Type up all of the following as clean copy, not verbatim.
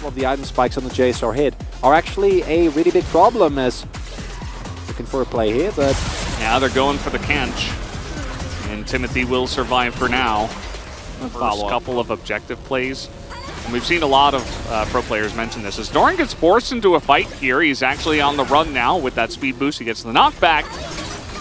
Of the item spikes on the JSR hit are actually a really big problem, as looking for a play here, but now they're going for the Kench, and Timothy will survive for now. First couple of objective plays, and we've seen a lot of pro players mention this. As Doran gets forced into a fight here, he's actually on the run now with that speed boost. He gets the knockback.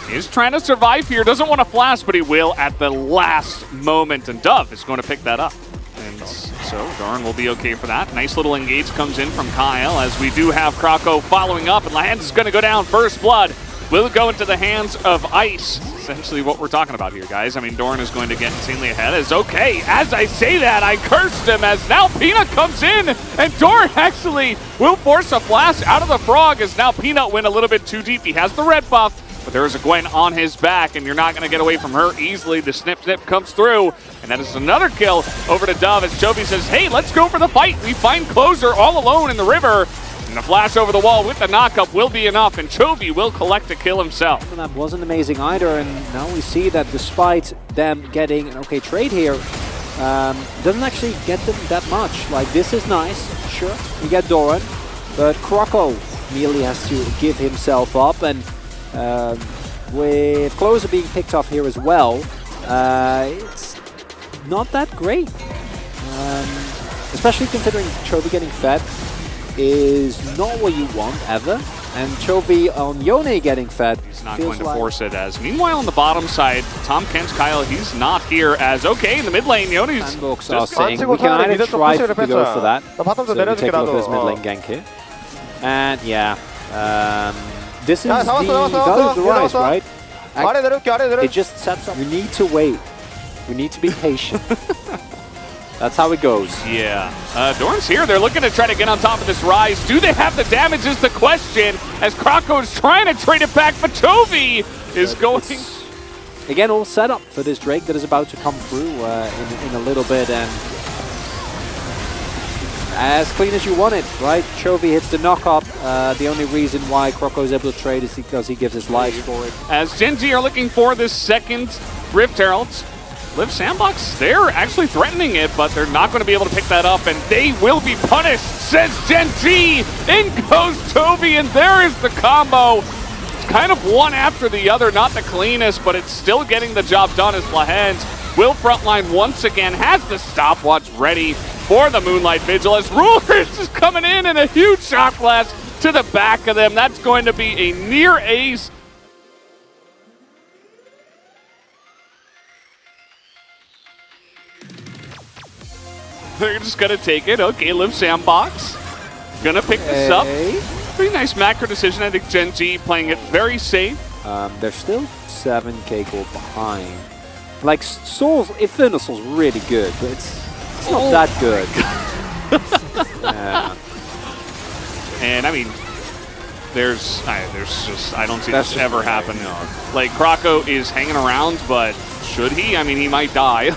He's trying to survive here, doesn't want to flash, but he will at the last moment, and Dove is going to pick that up. And so Doran will be okay for that. Nice little engage comes in from Kyle, as we do have Kroko following up, and Lands is going to go down. First blood will go into the hands of Ice. Essentially what we're talking about here, guys. I mean, Doran is going to get insanely ahead. As okay, as I say that, I cursed him, as now Peanut comes in, and Doran actually will force a flash out of the Frog, as now Peanut went a little bit too deep. He has the red buff, but there is a Gwen on his back, and you're not going to get away from her easily. The snip comes through, and that is another kill over to Dove, as Chovy says, hey, let's go for the fight. We find Closer all alone in the river, and the flash over the wall with the knockup will be enough, and Chovy will collect a kill himself. And that wasn't amazing either, and now we see that despite them getting an okay trade here, doesn't actually get them that much. Like, this is nice, sure, you get Doran, but Kroko immediately has to give himself up, and with Closer being picked off here as well, it's not that great. Especially considering Chovy getting fed is not what you want ever, and Chovy on Yone getting fed. He's not going to force it, as meanwhile on the bottom side, Tom Kench, Kyle, he's not here, as okay, in the mid lane, Yone's Sandbox are saying we can either try to go for that, so we take a look at this mid lane gank here, and yeah, this is the value of the rise, right? It just sets up. We need to wait. We need to be patient. That's how it goes. Yeah. Doran's here. They're looking to try to get on top of this rise. Do they have the damage is the question, as Kroko is trying to trade it back, but Chovy is going. Again, all set up for this Drake that is about to come through in a little bit, and as clean as you want it, right? Chovy hits the knock-up. The only reason why Kroko is able to trade is because he gives his life for it. As Gen G are looking for this second Rift Herald, Live Sandbox, they're actually threatening it, but they're not going to be able to pick that up, and they will be punished, says Gen G. In goes Chovy, and there is the combo. It's kind of one after the other, not the cleanest, but it's still getting the job done, as Lahens will frontline once again, has the stopwatch ready for the Moonlight Vigil, as Rulers is coming in and a huge shot blast to the back of them. That's going to be a near ace. They're just going to take it. Okay, Live Sandbox. Going to pick this up. Pretty nice macro decision. I think Gen G playing it very safe. They're still 7k gold behind. Like, Souls, Infinite Soul's really good, but it's not that good. Yeah. And I mean, I don't see this ever happen. Like, Kroko is hanging around, but should he? I mean, he might die.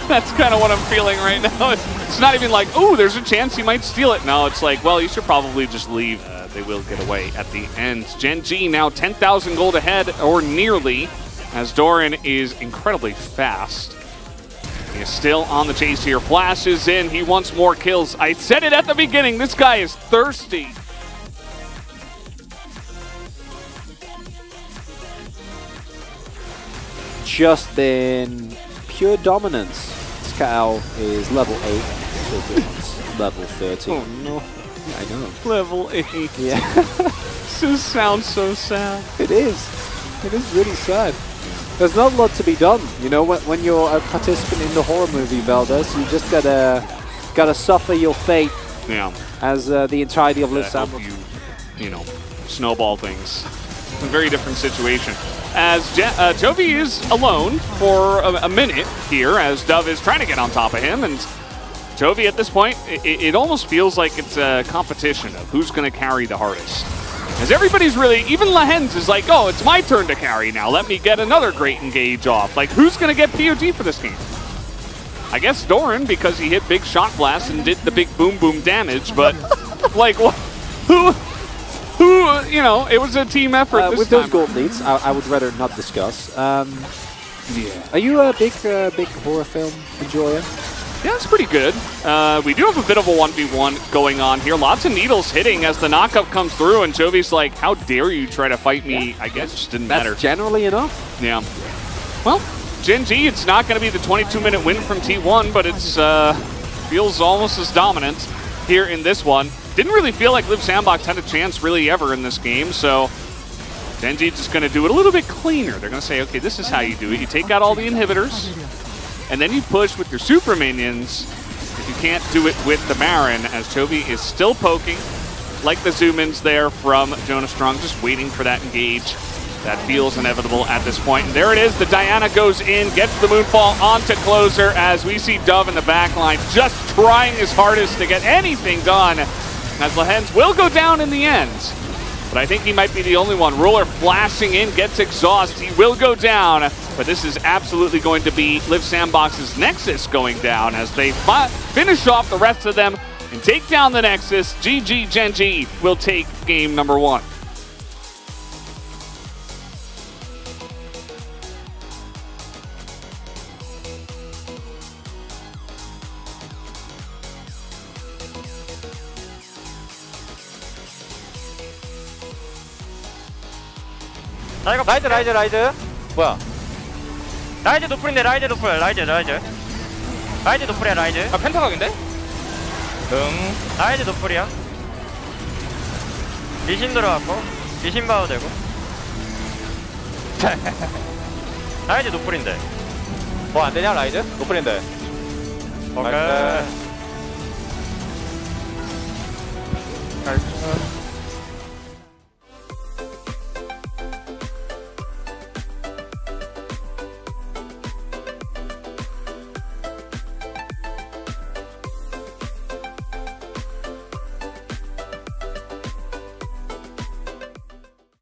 That's kind of what I'm feeling right now. It's not even like, oh, there's a chance he might steal it. No, it's like, well, you should probably just leave. They will get away at the end. Gen G now 10,000 gold ahead, or nearly, as Doran is incredibly fast. He is still on the chase here. Flashes in. He wants more kills. I said it at the beginning. This guy is thirsty. Just in pure dominance, Scal is level 8. So level 13. Oh no. I know. Level 8. Yeah. This sounds so sad. It is. It is really sad. There's not a lot to be done, you know. When you're a participant in the horror movie, Veldas, you just gotta suffer your fate. Yeah. As the entirety of Live Sandbox. You know, snowball things. a very different situation. As Chovy is alone for a minute here, as Dove is trying to get on top of him, and Chovy at this point, it almost feels like it's a competition of who's going to carry the hardest. As everybody's really, even Lahens is like, oh, it's my turn to carry now. Let me get another great engage off. Like, who's going to get POG for this game? I guess Doran, because he hit big shot blast and did the big boom boom damage, but like, who, you know, it was a team effort this with time. Those gold leads, I would rather not discuss. Yeah. Are you a big horror film enjoyer? Yeah, it's pretty good. We do have a bit of a 1v1 going on here. Lots of needles hitting as the knockup comes through, and Chovy's like, how dare you try to fight me? Yeah. I guess it just didn't matter. That's generally enough. Yeah. Well, Gen G, it's not going to be the 22-minute win from T1, but it's feels almost as dominant here in this one. Didn't really feel like Liv Sandbox had a chance really ever in this game, so Gen G just going to do it a little bit cleaner. They're going to say, okay, this is how you do it. You take out all the inhibitors, and then you push with your super minions. If you can't do it with the Baron, as Chovy is still poking, like the zoom-ins there from Jonas Strong, just waiting for that engage. That feels inevitable at this point. And there it is, the Diana goes in, gets the Moonfall onto closer, as we see Dove in the backline just trying his hardest to get anything done, as Lahens will go down in the end. But I think he might be the only one. Ruler flashing in, gets exhaust. He will go down, but this is absolutely going to be Liv Sandbox's Nexus going down as they finish off the rest of them and take down the Nexus. GG Gen G will take game number 1. 나 이거 라이즈 뭐야 라이즈 노플인데 라이즈 노플이야 라이즈 아 펜타각인데? 라이즈 노플이야 리신 들어갔고 리신 봐도 되고 라이즈 노플인데 뭐 안되냐 라이즈? 노플인데 오케이